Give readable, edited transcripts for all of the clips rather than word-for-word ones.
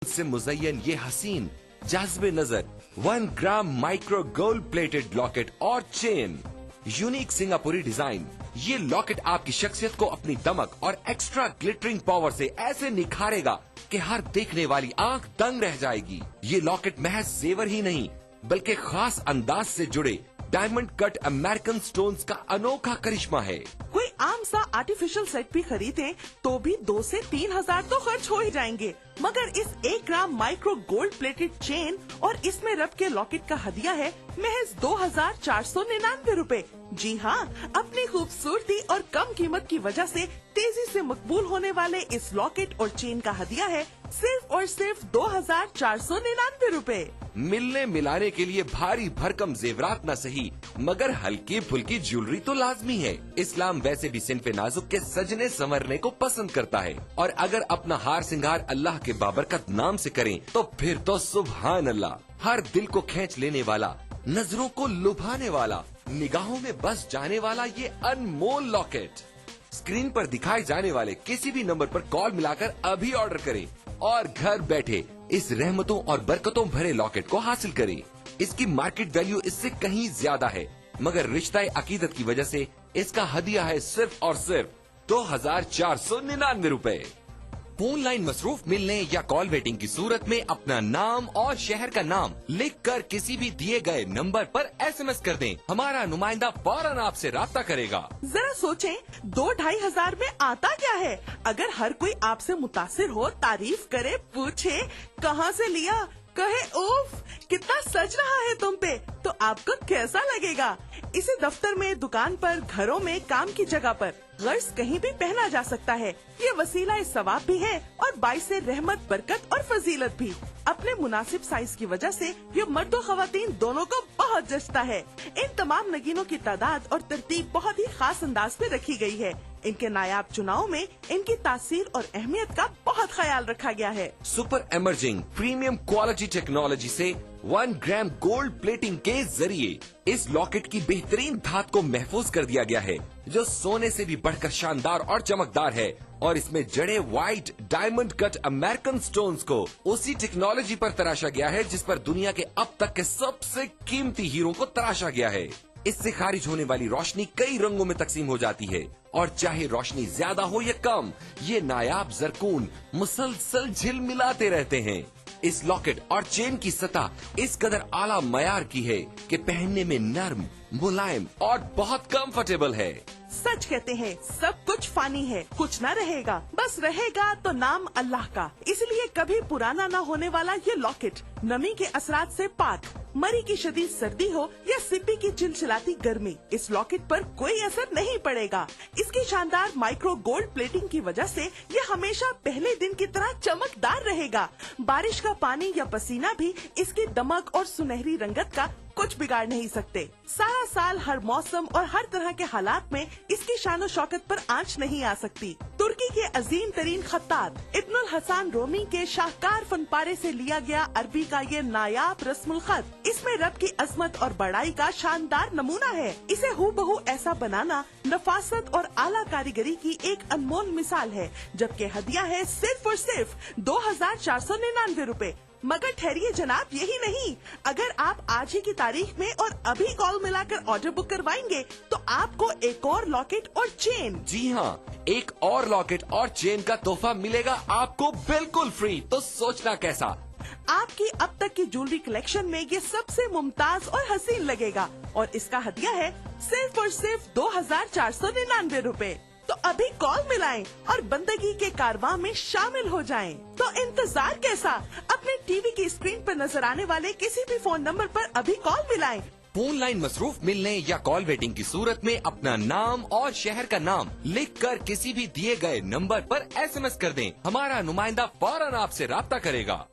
से मुज़य्यन ये हसीन जाज़बे नजर 1 ग्राम माइक्रो गोल्ड प्लेटेड लॉकेट और चेन, यूनिक सिंगापुरी डिजाइन। ये लॉकेट आपकी शख्सियत को अपनी दमक और एक्स्ट्रा ग्लिटरिंग पावर से ऐसे निखारेगा कि हर देखने वाली आंख दंग रह जाएगी। ये लॉकेट महज जेवर ही नहीं बल्कि खास अंदाज से जुड़े डायमंड कट अमेरिकन स्टोन्स का अनोखा करिश्मा है। कोई आम सा आर्टिफिशियल सेट भी खरीदें तो भी 2 से 3 हजार तो खर्च हो ही जाएंगे, मगर इस 1 ग्राम माइक्रो गोल्ड प्लेटेड चेन और इसमें रब के लॉकेट का हदिया है महज 2499 रूपए। जी हाँ, अपनी खूबसूरती और कम कीमत की वजह से तेजी से मकबूल होने वाले इस लॉकेट और चेन का हदिया है सिर्फ और सिर्फ 2499 रूपए। मिलने मिलाने के लिए भारी भरकम जेवरात न सही मगर हल्की फुल्की ज्वेलरी तो लाजमी है। इस्लाम वैसे भी सिनफे नाजुक के सजने संवरने को पसंद करता है और अगर अपना हार सिंगार अल्लाह के बाबरकत नाम से करें तो फिर तो सुभान अल्लाह। हर दिल को खींच लेने वाला, नजरों को लुभाने वाला, निगाहों में बस जाने वाला ये अनमोल लॉकेट स्क्रीन पर दिखाए जाने वाले किसी भी नंबर पर कॉल मिलाकर अभी ऑर्डर करें और घर बैठे इस रहमतों और बरकतों भरे लॉकेट को हासिल करें। इसकी मार्केट वैल्यू इससे कहीं ज्यादा है मगर रिश्ता अकीदत की वजह से इसका हदिया है सिर्फ और सिर्फ 2499 रूपए। फोन लाइन मसरूफ मिलने या कॉल वेटिंग की सूरत में अपना नाम और शहर का नाम लिखकर किसी भी दिए गए नंबर पर SMS कर दें। हमारा नुमाइंदा फौरन आपसे राब्ता करेगा। जरा सोचें, 2-2.5 हजार में आता क्या है? अगर हर कोई आपसे मुतासिर हो, तारीफ करे, पूछे कहाँ से लिया, कहे उफ कितना सज रहा है तुम पे, तो आपको कैसा लगेगा? इसे दफ्तर में, दुकान पर, घरों में, काम की जगह पर गर्ज कहीं भी पहना जा सकता है। ये वसीला सवाब भी है और बाइस रहमत, बरकत और फजीलत भी। अपने मुनासिब साइज की वजह से ये मर्द और खवातीन दोनों को बहुत जचता है। इन तमाम नगीनों की तादाद और तरतीब बहुत ही खास अंदाज में रखी गई है। इनके नायाब चुनाव में इनकी तासीर और अहमियत का बहुत ख्याल रखा गया है। Super emerging premium quality technology से 1 ग्राम गोल्ड प्लेटिंग के जरिए इस लॉकेट की बेहतरीन धात को महफूज कर दिया गया है जो सोने से भी बढ़कर शानदार और चमकदार है और इसमें जड़े white diamond cut American stones को उसी टेक्नोलॉजी पर तराशा गया है जिस पर दुनिया के अब तक के सबसे कीमती हीरो को तराशा गया है। इससे खारिज होने वाली रोशनी कई रंगों में तकसीम हो जाती है और चाहे रोशनी ज्यादा हो या कम, ये नायाब जरकून मुसलसल झिलमिलाते रहते हैं। इस लॉकेट और चेन की सतह इस कदर आला मयार की है कि पहनने में नर्म, मुलायम और बहुत कंफर्टेबल है। सच कहते हैं, सब कुछ फानी है, कुछ न रहेगा, बस रहेगा तो नाम अल्लाह का। इसलिए कभी पुराना न होने वाला ये लॉकेट नमी के असरात से पाक, मरी की शदीद सर्दी हो या सिप्पी की चिलचिलाती गर्मी, इस लॉकेट पर कोई असर नहीं पड़ेगा। इसकी शानदार माइक्रो गोल्ड प्लेटिंग की वजह से ये हमेशा पहले दिन की तरह चमकदार रहेगा। बारिश का पानी या पसीना भी इसकी दमक और सुनहरी रंगत का कुछ बिगाड़ नहीं सकते। सारा साल, हर मौसम और हर तरह के हालात में इसकी शानो शौकत पर आंच नहीं आ सकती। तुर्की के अजीम तरीन खत्तात इब्नुल हसन रोमी के शाहकार फनपारे से लिया गया अरबी का ये नायाब रस्मुल खत, इसमें रब की अजमत और बड़ाई का शानदार नमूना है। इसे हूबहू ऐसा बनाना नफासत और आला कारीगरी की एक अनमोल मिसाल है, जबकि हदिया है सिर्फ और सिर्फ 2499 रूपए। मगर ठहरिए जनाब, यही नहीं, अगर आप आज ही की तारीख में और अभी कॉल मिलाकर ऑर्डर बुक करवाएंगे तो आपको एक और लॉकेट और चेन, जी हाँ, एक और लॉकेट और चेन का तोहफा मिलेगा आपको बिल्कुल फ्री। तो सोचना कैसा? आपकी अब तक की ज्वेलरी कलेक्शन में ये सबसे मुमताज और हसीन लगेगा और इसका हदिया है सिर्फ और सिर्फ 2499 रूपए। तो अभी कॉल मिलाएं और बंदगी के कारवां में शामिल हो जाएं। तो इंतजार कैसा? अपने टीवी की स्क्रीन पर नजर आने वाले किसी भी फोन नंबर पर अभी कॉल मिलाएं। फोन लाइन मसरूफ मिलने या कॉल वेटिंग की सूरत में अपना नाम और शहर का नाम लिखकर किसी भी दिए गए नंबर पर SMS कर दें। हमारा नुमाइंदा फौरन आपसे राब्ता करेगा।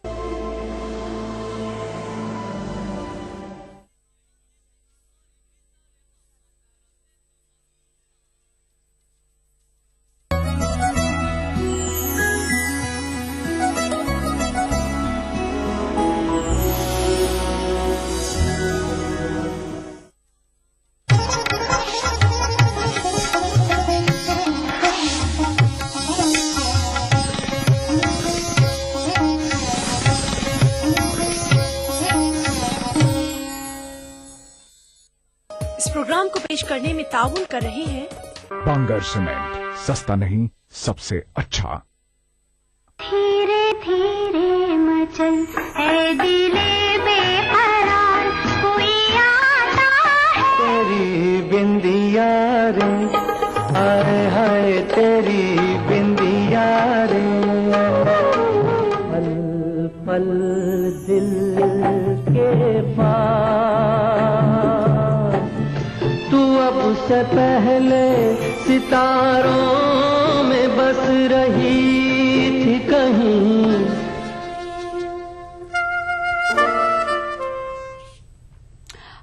प्रोग्राम को पेश करने में ताउन कर रहे हैं बांगर सीमेंट, सस्ता नहीं सबसे अच्छा। धीरे धीरे मचल है दिले बेकरार, कोई आता है। तेरी बिंदिया रे, हाय हाय तेरी बिंदिया रे, पल पल दिल के पास, तू अब से पहले सितारों में बस रही थी कहीं।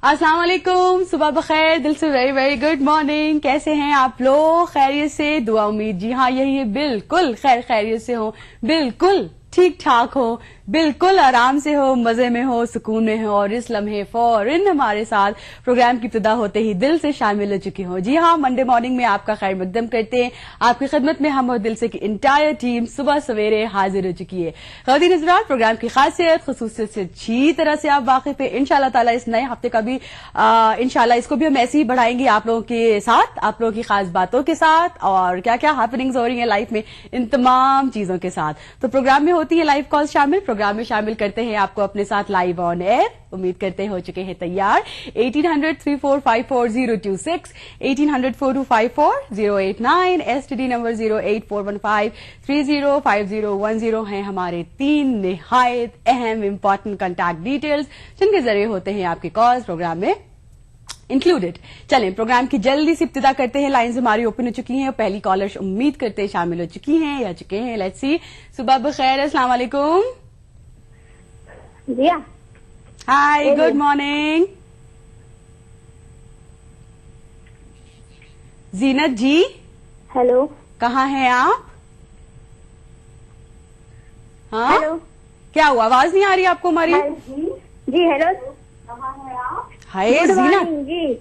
अस्सलाम वालेकुम, सुबह बखैर, दिल से वेरी वेरी गुड मॉर्निंग। कैसे हैं आप लोग? खैरियत से? दुआ उम्मीद जी हाँ यही है, बिल्कुल खैरियत से हो, बिल्कुल ठीक ठाक हो, बिल्कुल आराम से हो, मजे में हो, सुकून में हो और इस लम्हे फौरन हमारे साथ प्रोग्राम की इब्तिदा होते ही दिल से शामिल हो चुकी हो। जी हाँ, मंडे मॉर्निंग में आपका खैर मकदम करते हैं। आपकी खिदमत में हम और दिल से की इंटायर टीम सुबह सवेरे हाजिर हो चुकी है। ख़वातीन हज़रात, प्रोग्राम की खासियत खसूसियत से अच्छी तरह से आप वाकिफ है। इंशाल्लाह ताला इस नए हफ्ते का भी इंशाल्लाह इसको भी हम ऐसे ही बढ़ाएंगे आप लोगों के साथ, आप लोगों की खास बातों के साथ और क्या क्या हैपनिंग्स हो रही है लाइफ में, इन तमाम चीजों के साथ। तो प्रोग्राम में होती है लाइव कॉल शामिल, प्रोग्राम में शामिल करते हैं आपको अपने साथ लाइव ऑन एयर। उम्मीद करते हैं हो चुके हैं तैयार। 1800-3454-026, 1800-4254-089, STD नंबर 08415-305010 है हमारे 3 निहायत अहम इंपॉर्टेंट कॉन्टैक्ट डिटेल्स जिनके जरिए होते हैं आपके कॉल्स प्रोग्राम में इंक्लूडेड। चलें प्रोग्राम की जल्दी से इब्तिदा करते हैं। लाइंस हमारी ओपन हो चुकी हैं। पहली कॉलर उम्मीद करते हैं शामिल हो चुकी हैं या चुके हैं। Let's see. सुबह बखैर, अस्सलाम वालेकुम। जिया, हाय, गुड मॉर्निंग। जीनत जी, हेलो। कहाँ हैं आप? हाँ, हेलो। क्या हुआ, आवाज नहीं आ रही आपको हमारी? जी हेलो। कहाँ हैं आप? हाय गुड जीनत मॉर्निंग जी।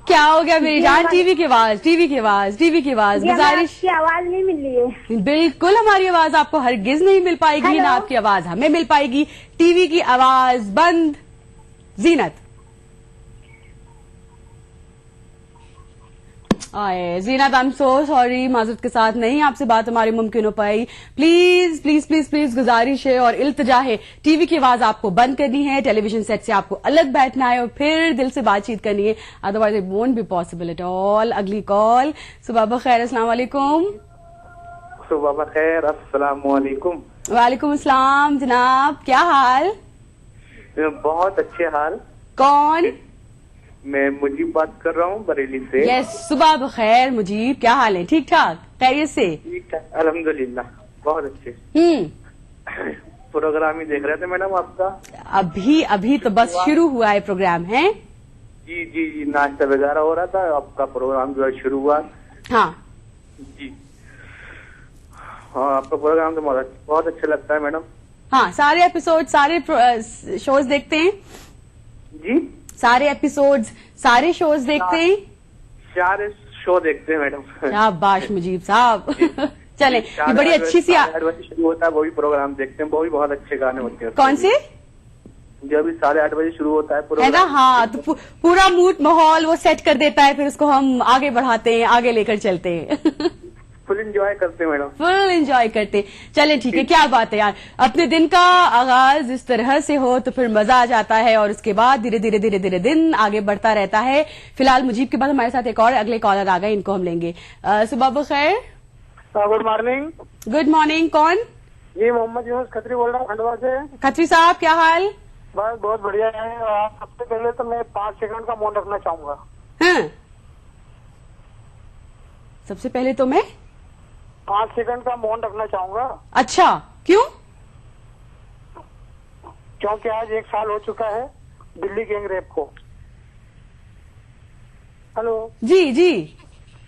क्या हो गया मेरी जान? टीवी की आवाज, टीवी की आवाज, टीवी की आवाज। जी, हमें गुजारिश, आपकी आवाज नहीं मिल रही है। बिल्कुल हमारी आवाज आपको हरगिज नहीं मिल पाएगी, हेलो? ना आपकी आवाज हमें मिल पाएगी। टीवी की आवाज बंद। जीनत, आए जीनत, आई एम सो सॉरी, माजरत के साथ नहीं आपसे बात हमारी मुमकिन हो पाई। प्लीज प्लीज प्लीज प्लीज गुजारिश है और इल्तजा है, टीवी की आवाज आपको बंद करनी है, टेलीविजन सेट से आपको अलग बैठना है और फिर दिल से बातचीत करनी है, otherwise it won't be possible at all. अगली कॉल। सुबह बखैर, अस्सलाम वालेकुम। सुबह बखैर, अस्सलाम वालेकुम। वालेकुम अस्सलाम जनाब, क्या हाल? बहुत अच्छे हाल। कौन? मैं मुजीब बात कर रहा हूँ बरेली से। यस, सुबह बखैर मुजीब, क्या हाल है? ठीक ठाक, खैरियत से? ठीक है, अल्हम्दुलिल्लाह, बहुत अच्छे। प्रोग्राम ही देख रहे थे मैडम आपका। अभी अभी तो बस शुरू हुआ है प्रोग्राम, है? जी जी जी, नाश्ता वगैरह हो रहा था, आपका प्रोग्राम जो है शुरू हुआ। हाँ जी हाँ, आपका प्रोग्राम तो बहुत अच्छा लगता है मैडम। हाँ, सारे एपिसोड, सारे शोज देखते हैं जी, सारे एपिसोड्स, सारे शोज देखते हैं। सारे शो देखते हैं मैडम। शाबाश मुजीब साहब। चलें, ये बड़ी अच्छी सी 8 बजे शुरू होता है, वो भी प्रोग्राम देखते हैं, वो भी बहुत अच्छे गाने होते हैं। कौन से? जो अभी 8:30 बजे शुरू होता है है प्रोग्राम, ना? हाँ, तो पूरा मूड माहौल वो सेट कर देता है, फिर उसको हम आगे बढ़ाते हैं, आगे लेकर चलते हैं। फुल एंजॉय करते हैं मैडम, फुल एंजॉय करते। चले ठीक है, क्या बात है यार, अपने दिन का आगाज इस तरह से हो तो फिर मजा आ जाता है और उसके बाद धीरे धीरे धीरे धीरे दिन आगे बढ़ता रहता है। फिलहाल मुजीब के बाद हमारे साथ एक और अगले कॉलर आ गए, इनको हम लेंगे। सुबह बखैर। Good morning. गुड मॉर्निंग, कौन? जी, मोहम्मद यूनुस खत्री बोल रहा हूँ खंडवा से। खत्री साहब, क्या हाल? बस बहुत बढ़िया है। और सबसे पहले तो मैं 5 सेकंड का मौन रखना चाहूंगा। हाँ, सबसे पहले तो मैं 5 सेकंड का मौन रखना चाहूंगा, अच्छा, क्यों? क्योंकि आज 1 साल हो चुका है दिल्ली गैंग रेप को। हेलो जी जी,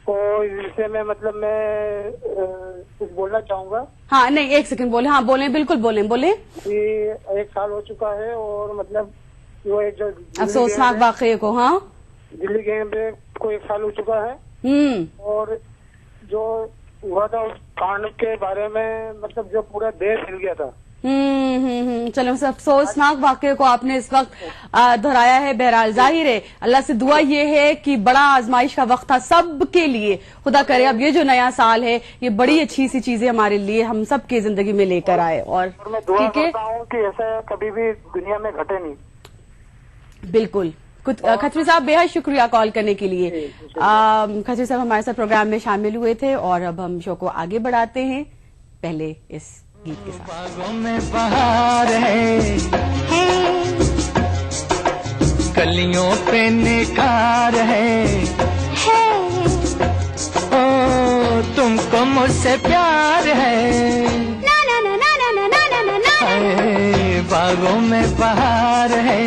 तो इससे मैं मतलब मैं कुछ बोलना चाहूंगा हाँ नहीं, 1 सेकंड बोले, हाँ बोले, बिल्कुल बोले बोले। कि 1 साल हो चुका है और मतलब वो एक जो अफसोसनाक वाकये को, हाँ दिल्ली गैंग रेप को 1 साल हो चुका है। और जो हुआ था उस कांड के बारे में मतलब जो पूरा देश हिल गया था, चलो, उस अफसोसनाक वाकये को आपने इस वक्त दोहराया है। बहरहाल जाहिर है, अल्लाह से दुआ ये है कि बड़ा आजमाइश का वक्त था सबके लिए। खुदा करे अब ये जो नया साल है ये बड़ी अच्छी सी चीजें हमारे लिए, हम सब की जिंदगी में लेकर आए। और मैं दुआ ठीक है, करता हूँ कि ऐसा कभी भी दुनिया में घटे नहीं। बिल्कुल। खत्री साहब बेहद शुक्रिया कॉल करने के लिए। खत्री साहब हमारे साथ प्रोग्राम में शामिल हुए थे और अब हम शो को आगे बढ़ाते हैं पहले इस गीत के साथ। बागों में बहार है, कलियों पे निखार है, ओ तुमको मुझसे प्यार है, हाय, बागों में बहार है।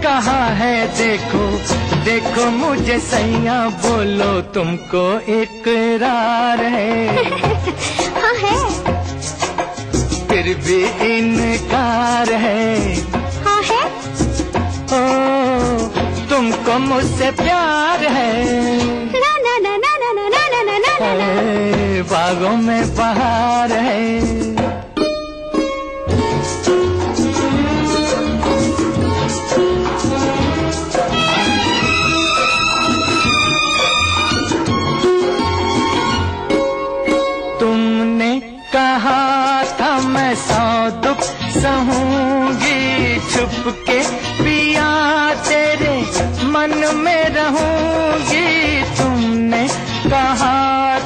कहा है देखो देखो मुझे सैया, बोलो तुमको इकरार है, हाँ है, फिर भी इनकार है, हाँ है, ओ तुमको मुझसे प्यार है, ना ना ना ना ना ना ना ना ना ना ना, हाय, बागों में बहार है। कहा था मैं 100 दुख सहूंगी, छुप के पिया तेरे मन में रहूंगी। तुमने कहा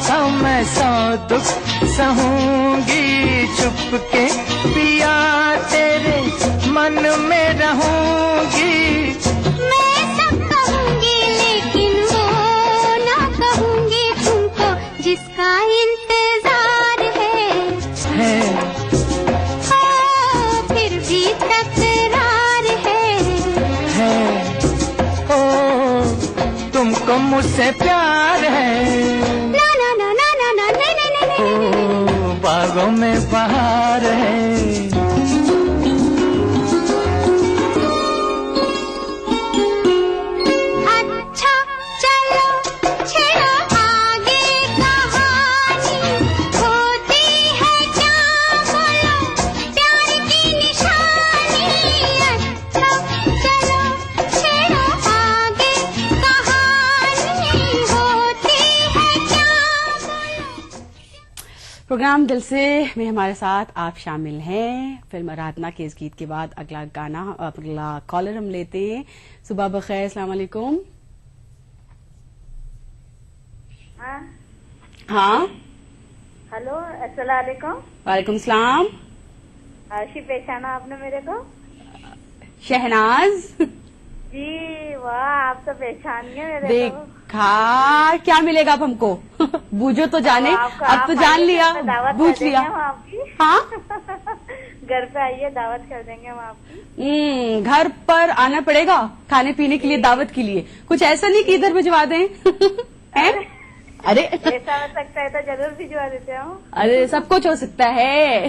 था मैं 100 दुख सहूंगी, छुप के पिया तेरे मन में रहूंगी। मैं सब कहूंगी लेकिन वो ना कहूंगी तुमको जिसका इंतजार है, फिर भी तकरार है, ओ तुमको मुझसे प्यार है, ना ना ना ना ना ना ना ना ना ना, ओ बागों में बहार है। प्रोग्राम दिल से में हमारे साथ आप शामिल हैं। फिल्म आराधना के इस गीत के बाद अगला कॉलर हम लेते हैं। सुबह बखैर, अस्सलाम वालेकुम। हाँ, हेलो, अस्सलाम वालेकुम। वालेकुम सलाम। अर्शी पहचाना आपने मेरे को? शहनाज जी वाह, आप तो पहचान गए मेरे को। देखा, क्या मिलेगा अब हमको? बूझो तो जाने, अब तो जान लिया, बूझ लिया। हाँ, घर पे आइए, दावत कर देंगे हम आपकी। घर पर आना पड़ेगा खाने पीने के लिए, दावत के लिए। कुछ ऐसा नहीं कि इधर भिजवा दें। हैं? अरे ऐसा हो सकता है तो जरूर भिजवा देते हो। अरे सब कुछ हो सकता है।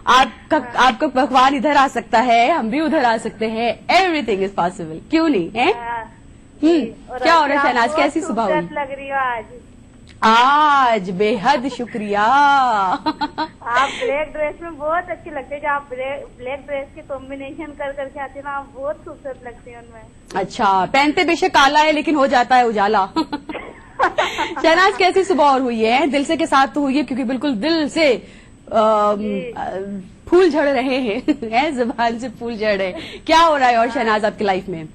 आपका पकवान इधर आ सकता है, हम भी उधर आ सकते हैं। एवरीथिंग इज पॉसिबल, क्यों नहीं है? क्या हो रहा है शहनाज, कैसी सुबह हुई? लग रही हो आज बेहद शुक्रिया। आप ब्लैक ड्रेस में बहुत अच्छी लगती है। जो आप ब्लैक ड्रेस की कॉम्बिनेशन कर करके आती है ना, आप बहुत खूबसूरत लगती है उनमें। अच्छा, पहनते बेशक काला है लेकिन हो जाता है उजाला। शहनाज कैसी सुबह और हुई है? दिल से के साथ तो हुई है, क्योंकि बिल्कुल दिल से फूल झड़ रहे हैं। जुबान से फूल झड़ रहे। क्या हो रहा है और शहनाज आपकी लाइफ में?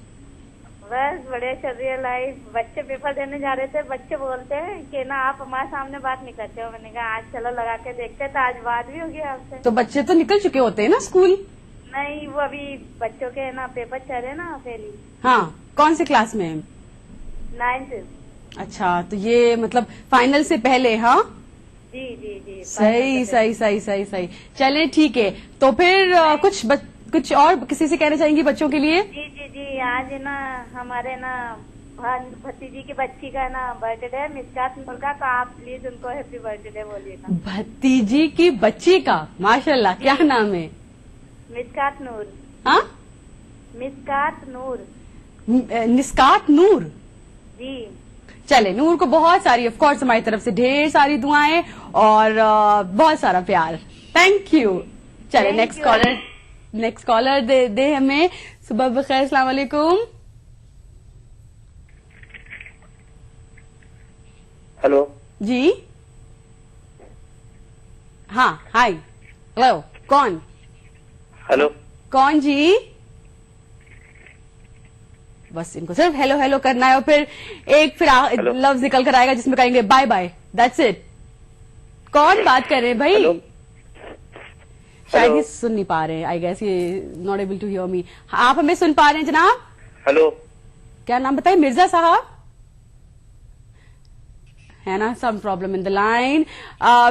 बस बढ़िया चल रही है लाइफ। बच्चे पेपर देने जा रहे थे, बच्चे बोलते हैं कि ना आप हमारे सामने बात नहीं करते हो। मैंने कहा आज चलो लगा के देखते, तो आज बात भी होगी आपसे। तो बच्चे तो निकल चुके होते हैं ना स्कूल? नहीं, वो अभी बच्चों के ना पेपर चल रहे ना पहली हाँ, कौन से क्लास में है? 9th। अच्छा, तो ये मतलब फाइनल से पहले? हाँ, जी जी जी। सही सही सही सही सही। चले ठीक है, तो फिर कुछ और किसी से कहना चाहेंगी बच्चों के लिए? जी जी जी, आज है ना हमारे ना भतीजी की बच्ची का ना बर्थडे है, मिस्कात नूर का, तो आप प्लीज उनको हैप्पी बर्थडे बोलिएगा। भतीजी की बच्ची का? माशाल्लाह, क्या नाम है? मिस्कात नूर। हाँ, मिस्कात नूर। निस्कात नूर। जी। चले, नूर को बहुत सारी, ऑफ कोर्स हमारी तरफ से ढेर सारी दुआएं और बहुत सारा प्यार। Thank you. चले, नेक्स्ट कॉलर दे हमें। सुबह बखैर, अस्सलाम वालेकुम। हेलो जी हाँ, हाय, हेलो, कौन? हेलो, कौन जी? बस इनको सिर्फ हेलो हेलो करना है और फिर एक लफ्ज निकल कर आएगा जिसमें कहेंगे बाय बाय, दैट्स इट। कौन बात कर रहे हैं भाई? शायद ये सुन नहीं पा रहे हैं, आई गेस ये not able to hear me. आप हमें सुन पा रहे हैं जनाब? हेलो, क्या नाम बताइए? मिर्जा साहब है ना? Some problem in the line.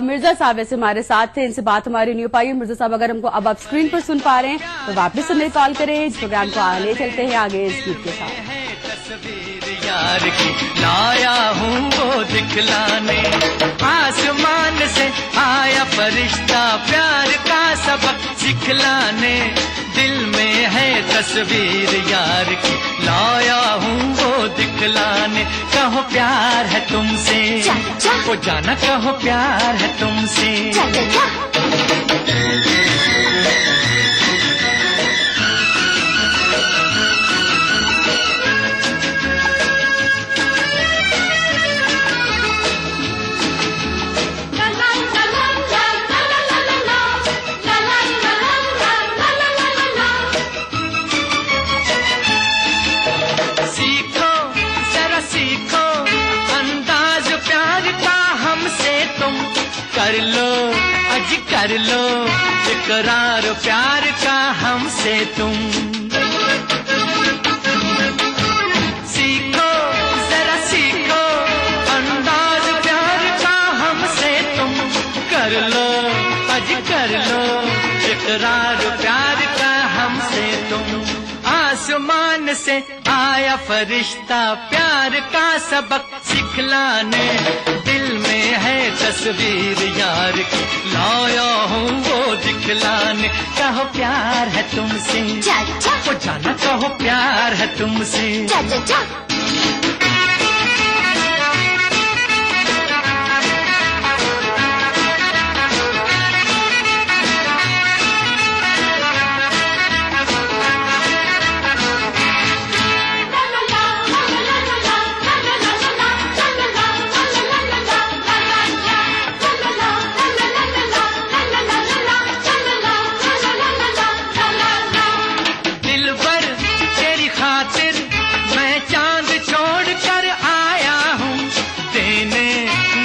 Mirza साहब ऐसे हमारे साथ थे, इनसे बात हमारी नहीं हो पाई। मिर्जा साहब अगर हमको अब आप स्क्रीन पर सुन पा रहे हैं तो वापस सुनने कॉल करें। इस प्रोग्राम को आगे चलते हैं आगे इस गीत के साथ। तस्वीर यार की लाया हूँ वो दिखलाने, आसमान से आया फरिश्ता प्यार का सबक सिखलाने, दिल में है तस्वीर यार की लाया हूँ वो दिखलाने, कहो प्यार है तुमसे वो जाना, कहो प्यार है तुमसे। सीखो जरा सीखो अंदाज प्यार का हमसे तुम, कर लो अज कर लो इकरार प्यार का हमसे तुम। सीखो जरा सीखो अंदाज प्यार का हमसे तुम, कर लो अज कर लो इकरार प्यार का हमसे तुम। आसमान से आया फरिश्ता प्यार का सबक सिखलाने, दिल में है तस्वीर यार की लाया हूँ वो दिखलाने, कहो प्यार है तुमसे वो जाना, कहो प्यार है तुमसे।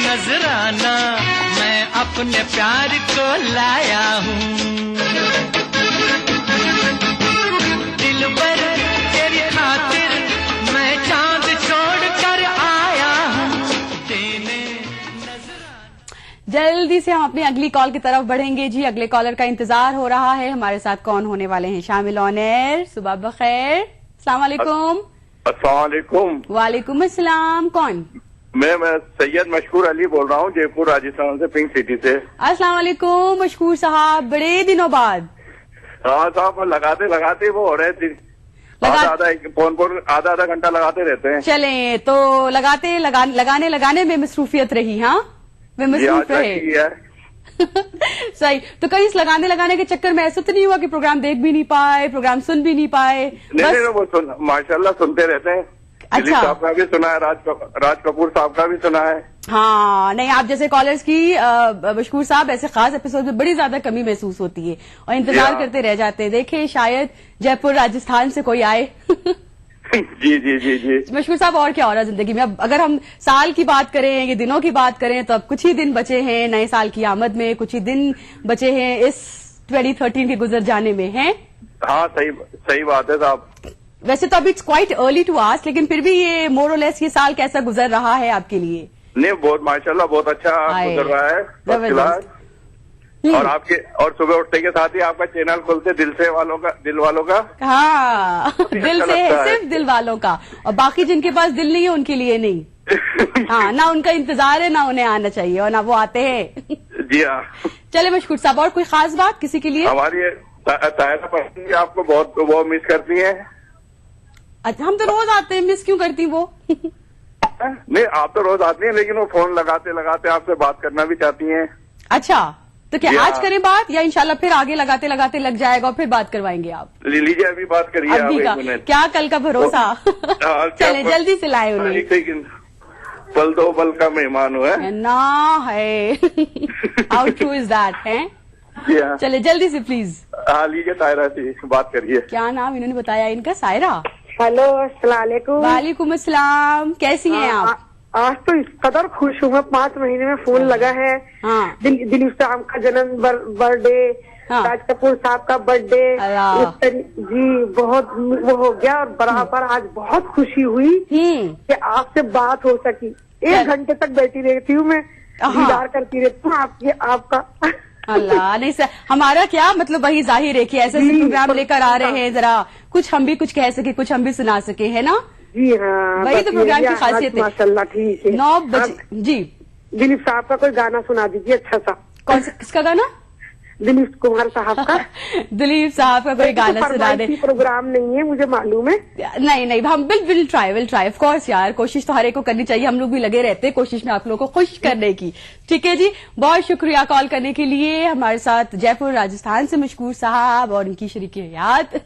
नजराना मैं अपने प्यार को लाया हूँ, दिल भर तेरी खातिर मैं चांद छोड़ कर आया हूँ, देने नजराना। जल्दी से हम अपनी अगली कॉल की तरफ बढ़ेंगे जी। अगले कॉलर का इंतजार हो रहा है, हमारे साथ कौन होने वाले हैं शामिल ऑन एयर। सुबह बखैर, अस्सलाम वालेकुम। अस्सलाम वालेकुम। वालेकुम अस्सलाम। कौन? मैं सैयद मशकूर अली बोल रहा हूँ, जयपुर राजस्थान से, पिंक सिटी से। अस्सलाम वालेकुम मशकूर साहब, बड़े दिनों बाद। हाँ साहब, लगाते वो हो रहे थे, आधा घंटा लगाते रहते हैं। चले तो लगाने में मसरूफियत रही। हाँ, वे मसरूफ रहे। सही। तो कहीं इस लगाने के चक्कर में ऐसा तो नहीं हुआ कि प्रोग्राम देख भी नहीं पाए, प्रोग्राम सुन भी नहीं पाए? नहीं, वो माशाल्लाह सुनते रहते हैं। अच्छा, साहब का भी सुना है, राज कपूर साहब का भी सुना है। हाँ, नहीं, आप जैसे कॉलर्स की मशकूर साहब ऐसे खास एपिसोड में बड़ी ज्यादा कमी महसूस होती है और इंतजार करते रह जाते हैं। देखे शायद जयपुर राजस्थान से कोई आए। जी जी जी जी। मशकूर साहब, और क्या हो रहा है जिंदगी में? अब अगर हम साल की बात करें या दिनों की बात करें तो अब कुछ ही दिन बचे हैं नए साल की आमद में, कुछ ही दिन बचे हैं इस 2013 के गुजर जाने में हैं। हाँ सही बात है साहब। वैसे तो अभी it's quite early to ask, लेकिन फिर भी ये मोर और लेस ये साल कैसा गुजर रहा है आपके लिए? नहीं, बहुत माशाल्लाह बहुत अच्छा गुजर रहा है, first class। और आपके और सुबह उठने के साथ ही आपका चैनल खुलते दिल वालों का हाँ दिल से है, सिर्फ दिल वालों का, और बाकी जिनके पास दिल नहीं है उनके लिए नहीं। हाँ, ना उनका इंतजार है ना उन्हें आना चाहिए और ना वो आते हैं। जी हाँ। चले मशकूर साहब, और कोई खास बात किसी के लिए? हमारी तायरा पसंद आपको बहुत वो मिस करती है। अच्छा, हम तो रोज आते हैं, मिस क्यों करती वो? नहीं, आप तो रोज आती हैं, लेकिन वो फोन लगाते लगाते आपसे बात करना भी चाहती हैं। अच्छा, तो क्या जी आज हाँ। करें बात, या इंशाल्लाह फिर आगे लगाते लगाते लग जाएगा और फिर बात करवाएंगे आप? लीजिए अभी बात करिए अभी आप का 1 मिनट। क्या कल का भरोसा। हाँ, चले जल्दी से लाए उन्हें। लेकिन पल दो पल का मेहमान हुआ है ना है। हाउ ट्रू इज दैट है? जी हाँ। चले जल्दी से प्लीज। हाँ, लीजिए तायरा से बात करिए। क्या नाम इन्होंने बताया इनका? सायरा। हेलो, अस्सलाम वालेकुम। वालेकुम अस्सलाम, कैसी हैं आप? आज तो इस कदर खुश हूँ मैं, 5 महीने में फोन लगा है। हाँ। दिलीप साहब का जन्म बर्थडे, हाँ। राज कपूर साहब का बर्थडे, अल्लाह। जी बहुत वो हो गया, और बराबर आज बहुत खुशी हुई कि आपसे बात हो सकी। 1 घंटे तक बैठी रहती हूँ मैं, दीदार करती रहती हूँ आपका। अल्लाह, नहीं सर, हमारा क्या मतलब, वही जाहिर है कि ऐसे प्रोग्राम लेकर आ रहे हैं, जरा कुछ हम भी कुछ कह सके, कुछ हम भी सुना सके, है ना? जी हाँ, वही तो प्रोग्राम की खासियत है। माशाल्लाह, ठीक है। 9 बजे जी। दिलीप साहब का कोई गाना सुना दीजिए अच्छा सा। कौन सा, किसका गाना? दिलीप कुमार साहब का। दिलीप साहब का कोई गाना सुना दे। प्रोग्राम नहीं है, मुझे मालूम है। नहीं, हम विल ट्राई ऑफ कोर्स यार, कोशिश तो हर एक को करनी चाहिए, हम लोग भी लगे रहते हैं कोशिश में आप लोगों को खुश करने की। ठीक है जी, बहुत शुक्रिया कॉल करने के लिए। हमारे साथ जयपुर राजस्थान से मशकूर साहब और इनकी शरीक हयात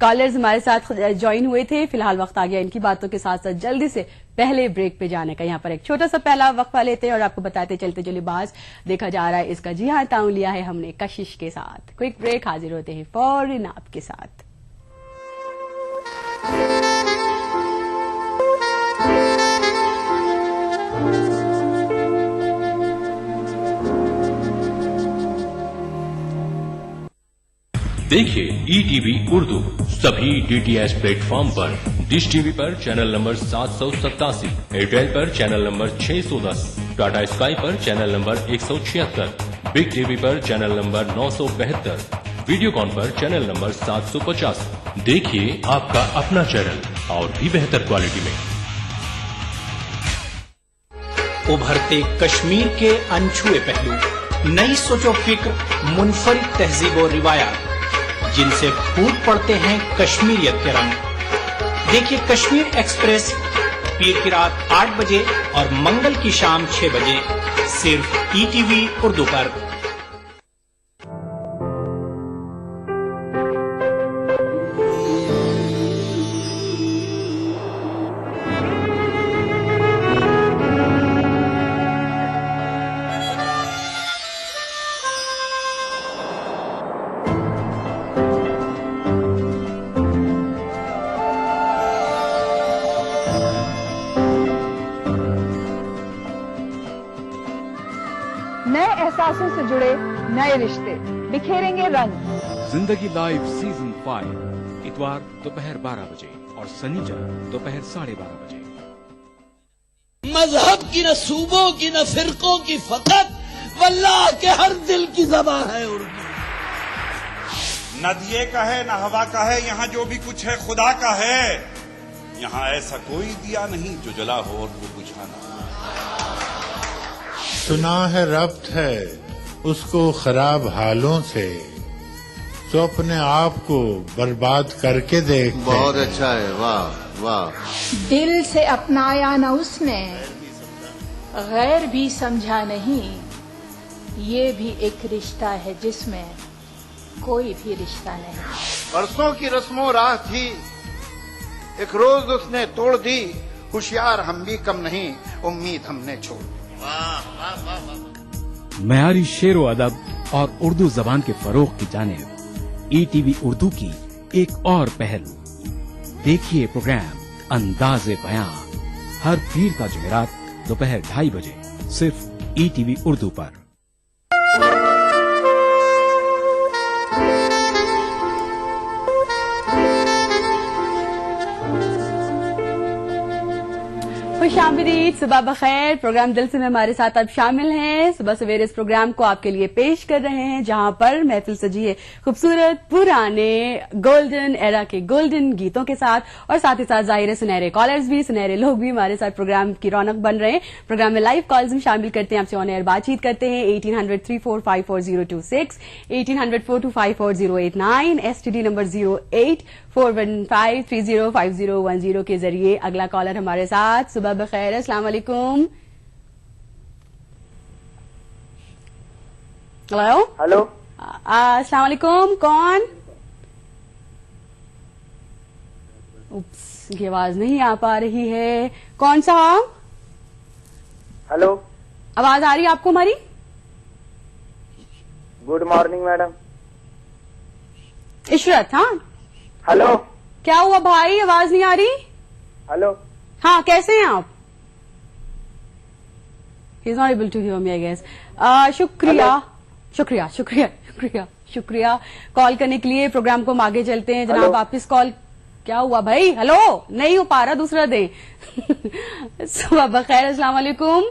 कॉलर्स हमारे साथ ज्वाइन हुए थे। फिलहाल वक्त आ गया इनकी बातों के साथ साथ जल्दी से पहले ब्रेक पे जाने का। यहाँ पर एक छोटा सा पहला वक्फा लेते हैं और आपको बताते चलते जो लिबास देखा जा रहा है इसका, जी हाँ, ताउन लिया है हमने कशिश के साथ। क्विक ब्रेक, हाजिर होते हैं फौरन आपके साथ। देखिए ETV उर्दू सभी DTH प्लेटफॉर्म पर, डिश टीवी पर चैनल नंबर 787, एयरटेल पर चैनल नंबर 610, टाटा स्काई पर चैनल नंबर 176, बिग टीवी पर चैनल नंबर 972, वीडियोकॉन पर चैनल नंबर 750। देखिए आपका अपना चैनल और भी बेहतर क्वालिटी में। उभरते कश्मीर के अनछुए पहलू, नई सोचो फिक्र, मुनफरिद तहजीब और रिवायात, जिनसे फूट पड़ते हैं कश्मीरियत के रंग। देखिए कश्मीर एक्सप्रेस पीर की रात 8 बजे और मंगल की शाम 6 बजे सिर्फ ETV उर्दू पर। नए एहसासों से जुड़े नए रिश्ते बिखेरेंगे रंग। जिंदगी लाइव सीजन 5 इतवार दोपहर 12 बजे और शनिवार दोपहर 12:30 बजे। मजहब की न सूबों की न फिरकों की फकत वल्लाह के हर दिल की ज़बान है उर्दू। न दिए का है न हवा का है, यहाँ जो भी कुछ है खुदा का है। यहाँ ऐसा कोई दिया नहीं जो जला हो और वो बुझाना। सुना है रब्त है उसको खराब हालों से, तो अपने आप को बर्बाद करके देख। बहुत अच्छा है, वाह वाह। दिल से अपनाया न उसने, गैर भी समझा नहीं, ये भी एक रिश्ता है जिसमें कोई भी रिश्ता नहीं। परसों की रस्मों राह थी, एक रोज उसने तोड़ दी, होशियार हम भी कम नहीं, उम्मीद हमने छोड़ दी। मयारी शेरो अदब और उर्दू जबान के फरोग की जानिब ETV उर्दू की एक और पहल। देखिए प्रोग्राम अंदाज़े बयां हर पीर का जुमेरात दोपहर 2:30 बजे सिर्फ ETV उर्दू पर। खुशामदीद, सुबह बखैर। प्रोग्राम दिल से में हमारे साथ अब शामिल हैं। सुबह सवेरे इस प्रोग्राम को आपके लिए पेश कर रहे हैं, जहां पर महफिल सजी है खूबसूरत पुराने गोल्डन एरा के गोल्डन गीतों के साथ, और साथ ही साथ जाहिर है सुनहरे कॉलर्स भी, सुनहरे लोग भी हमारे साथ प्रोग्राम की रौनक बन रहे हैं। प्रोग्राम में लाइव कॉल्स भी शामिल करते हैं, आपसे ऑन एयर बातचीत करते हैं। 1800-3454026, 1800-4254089, STD नंबर 08415305010 के जरिए। अगला कॉलर हमारे साथ। सुबह बखैर, अस्सलाम वालेकुम। हेलो हेलो, अस्सलाम वालेकुम। कौन? उप्स, की आवाज नहीं आ पा रही है। कौन साहब? हेलो, आवाज आ रही है आपको हमारी? Good morning madam. इशरत। हाँ, हेलो, क्या हुआ भाई, आवाज नहीं आ रही? हेलो, हाँ, कैसे हैं आप? He's not able to hear me, I guess. शुक्रिया शुक्रिया शुक्रिया शुक्रिया शुक्रिया कॉल करने के लिए। प्रोग्राम को हम आगे चलते हैं जनाब। वापिस कॉल। क्या हुआ भाई? हेलो, नहीं हो पा रहा, दूसरा दे। सुबह बखैर, अस्सलाम वालेकुम।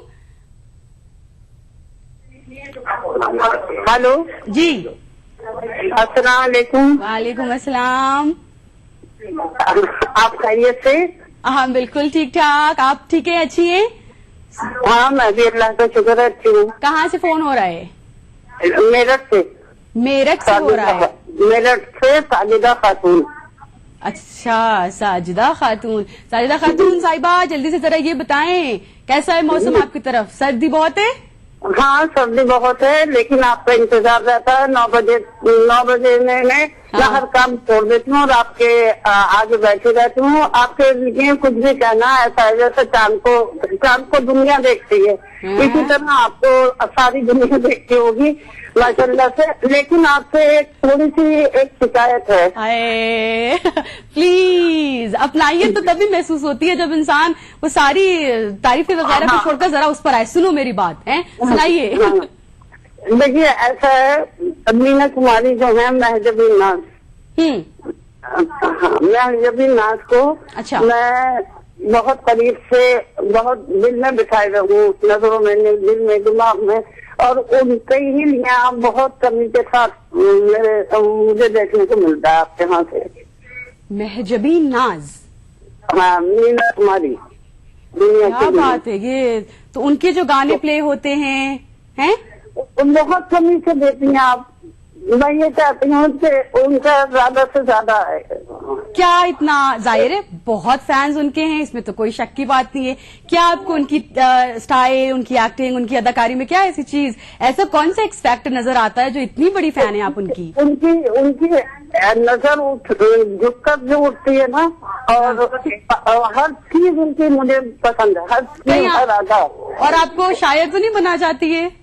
हेलो जी, अस्सलाम वालेकुम। वालेकुम अस्सलाम। आप खैरियत से? हाँ, बिल्कुल ठीक ठाक। आप ठीक है? अच्छी हैं? हाँ, मैं भी अल्लाह का शुक्र है अच्छी हूँ। कहाँ से फोन हो रहा है? मेरठ से। मेरठ से हो रहा है? मेरठ से साजिदा खातून। अच्छा, साजिदा खातून। साजिदा खातून साहिबा, जल्दी से जरा ये बताएं, कैसा है मौसम आपकी तरफ? सर्दी बहुत है? हाँ, सर्दी बहुत है, लेकिन आपका इंतजार रहता है। 9 बजे मैं हर काम छोड़ देती हूँ और आपके आगे बैठी रहती हूँ। आपके लिए कुछ भी कहना ऐसा है जैसे चांद को दुनिया देखती है, इसी तरह आपको सारी दुनिया देखती होगी माशाल्लाह से। लेकिन आपसे थोड़ी सी एक शिकायत है। प्लीज अपनाइए, तो तभी महसूस होती है जब इंसान वो सारी तारीफें वगैरह को छोड़कर जरा उस पर आए। सुनो मेरी बात है, सुनाइए। देखिए, ऐसा है, मीना कुमारी जो है महजबीन नाज, महजबीन नाज को अच्छा, मैं बहुत करीब से, बहुत दिल में बिठाए रहूँ, नजरों में, दिल में, दिमाग में, और उनके ही लिए आप बहुत कमी के साथ मुझे देखने को मिलता है आपके यहाँ से। महजबीन नाज? हाँ, मीना कुमारी। क्या बात है ये! तो उनके जो गाने प्ले होते हैं बहुत कमी से देती हैं आप। मैं ये चाहती हूँ कि उनका ज्यादा से ज्यादा है। क्या इतना? जाहिर है बहुत फैंस उनके हैं, इसमें तो कोई शक की बात नहीं है। क्या आपको उनकी स्टाइल, उनकी एक्टिंग, उनकी अदाकारी में क्या ऐसी चीज, ऐसा कौन सा एक्स फैक्टर नजर आता है जो इतनी बड़ी फैन है आप उनकी? उनकी नजर झुककर जो उठती है ना, और हर चीज उनकी मुझे पसंद है, हर चीज, हर अदा। और आपको शायर तो नहीं बना चाहती है?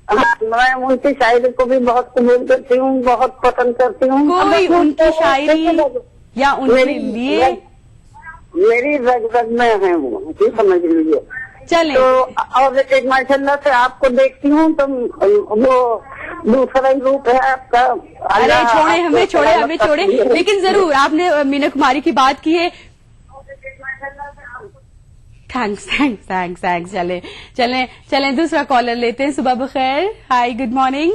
हाँ, मैं उनकी शायरी को भी बहुत कबूल करती हूँ, बहुत पसंद करती हूँ। कोई उनकी शायरी या उनके लिए मेरी रग में है वो, समझ लीजिए। चले तो और एक माशाल्लाह से आपको देखती हूँ तो वो दूसरा ही रूप है आपका। अरे छोड़े हमें, छोड़े हमें, छोड़े। लेकिन जरूर आपने मीना कुमारी की बात की है। Thanks thanks thanks thanks. चले चले चले दूसरा कॉलर लेते हैं। सुबह बखैर, हाय, गुड मॉर्निंग।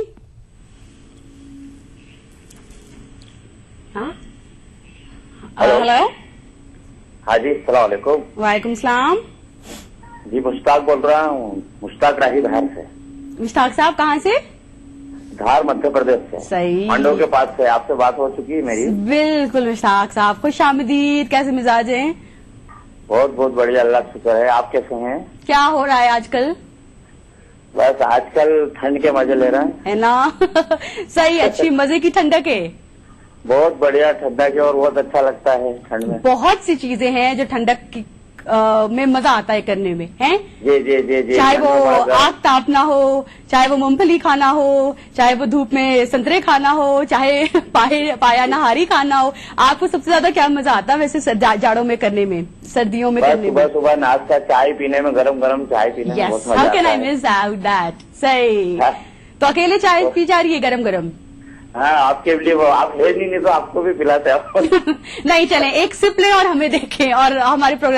हेलो। हाँ जी, सलाम वालेकुम। वालेकुम सलाम जी, मुश्ताक बोल रहा हूँ, मुश्ताक राही धार से। मुश्ताक साहब कहाँ से? धार, मध्य प्रदेश से। सही, मंडो के पास से। आपसे बात हो चुकी है मेरी। बिल्कुल मुश्ताक साहब, खुश आमदीद। कैसे मिजाज हैं? बहुत बहुत बढ़िया, अल्लाह का शुक्र है। आप कैसे हैं? क्या हो रहा है आजकल? बस आजकल ठंड के मजे ले रहे हैं, है ना? सही, अच्छी मजे की ठंडक है। बहुत बढ़िया ठंडक है और बहुत अच्छा लगता है ठंड में। बहुत सी चीजें हैं जो ठंडक की में मजा आता है करने में, हैं? जी जी जी जी। चाहे वो आग तापना हो, चाहे वो मूंगफली खाना हो, चाहे वो धूप में संतरे खाना हो, चाहे पाया नहारी खाना हो। आपको सबसे ज्यादा क्या मजा आता है वैसे जाड़ों में करने में, सर्दियों में करने में? सुबह सुबह नाश्ता, चाय पीने में, गरम गरम चाय पीने में बहुत मजा आता है। How can I miss out that? सही। तो अकेले चाय पी जा रही है गरम गरम? हाँ, आपके लिए वो आप है नहीं तो आपको भी पिलाते हैं। नहीं, चले एक सिप लें और हमें देखें और हमारे प्रोग्राम